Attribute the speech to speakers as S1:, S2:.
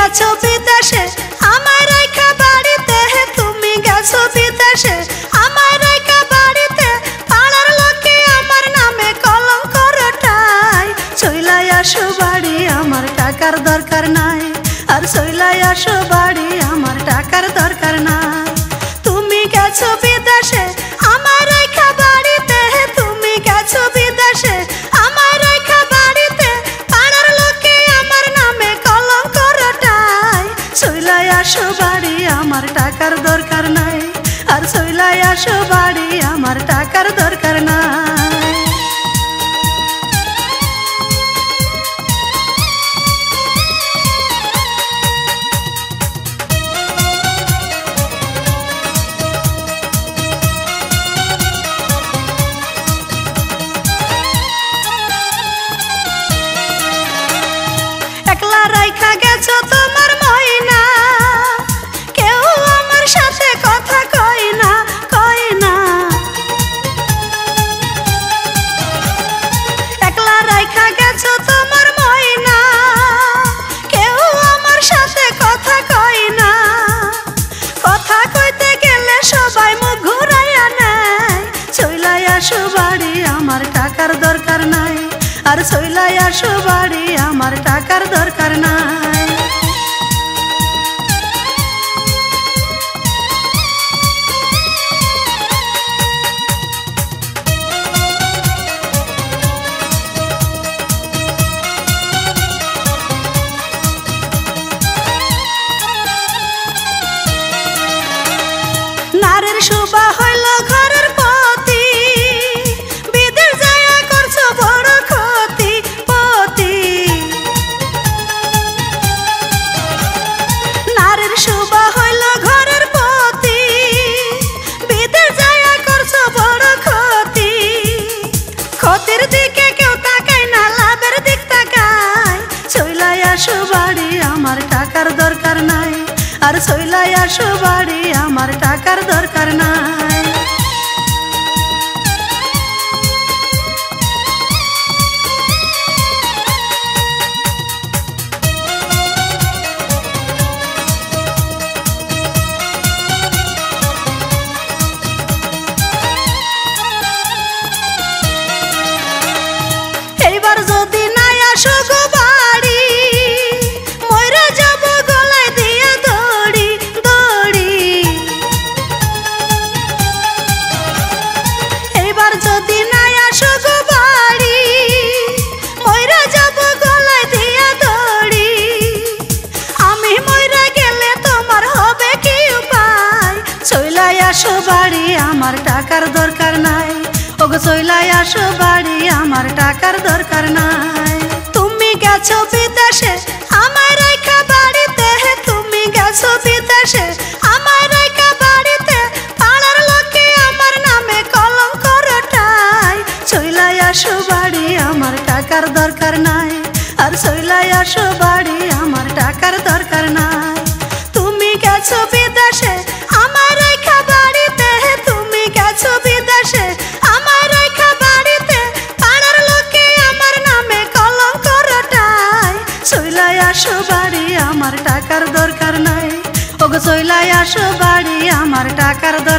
S1: গেছো বিদেশে আমায় রাইখা বাড়িতে, তুমি গেছো বিদেশে আমায় রাইখা বাড়িতে, পাড়ার লোকে আমার নামে কলঙ্ক রটায়। চইলাই আসো বাড়ি আমার টাকার দরকার নাই, আর চইলাই আসো বাড়ি আমার টাকার দরকার নাই। তুমি গেছো বিদেশে আমায় রাইখা বাড়িতে, তুমি গেছো বিদেশে আমায় রাইখা বাড়িতে, পাড়ার লোকে আমার নামে কলঙ্ক রটায়। চইলাই আসো বাড়ি আমার টাকার দরকার নাই, আর চইলাই আসো বাড়ি আমার টাকার দরকার নাই। একলা রাইখা গেছো তোমার ময়না, কেউ আমার সাথে কথা কয় না, কয় না। একলা রাইখা গেছো তোমার ময়না, কেউ আমার সাথে কথা কয় না। কথা কইতে গেলে সবাই মুখ ঘুরাইয়া নেয়। চইলাই আসো বাড়ি আমার টাকার দরকার নাই, আর চইলাই আসো বাড়ি আমার টাকার দরকার নাই। নারীর শোভা হইল ঘরের পতি, বিদেশ যায়া করছো বড় ক্ষতি পতি। নারীর শোভা হইল ঘরের পতি, বিদেশ যায়া করছো বড় ক্ষতি। ক্ষতির দিকে কেউ তাকায় না, লাভের দিক তাকায়। চইলাই আসো বাড়ি আমার টাকার দরকার নাই, আর চইলাই আসো বাড়ি আমার টাকার দরকার নাই। এইবার যদি নাই আসো গো বাড়ি, মইরা যাব গলায় দিয়া দড়ি দড়ি। এইবার যদি নাই আসো গো বাড়ি, মইরা যাব গলায় দিয়া দড়ি। আমি মইরা গেলে তোমার হবে কি উপায়? চইলাই আসো বাড়ি আমার টাকার দরকার নাই, ওগো চইলাই আসো বাড়ি আমার টাকার দরকার নাই। তুমি গেছো বিদেশে আমায় রাইখা বাড়িতে, তুমি গেছো বিদেশে আমায় রাইখা বাড়িতে, পাড়ার লোকে আমার নামে কলঙ্ক রটায়। চইলাই আসো বাড়ি আমার টাকার দরকার নাই, আর চইলাই আসো বাড়ি আমার টাকার দরকার নাই। তুমি গেছো বিদেশে আমায় রাইখা বাড়িতে, তুমি গেছো বিদেশে আমায় রাইখা বাড়িতে, পাড়ার লোকে আমার নামে কলঙ্ক রটায়। চইলাই আসো বাড়ি আমার টাকার দরকার নাই, ওগো চইলাই আসো বাড়ি আমার টাকার দরকার।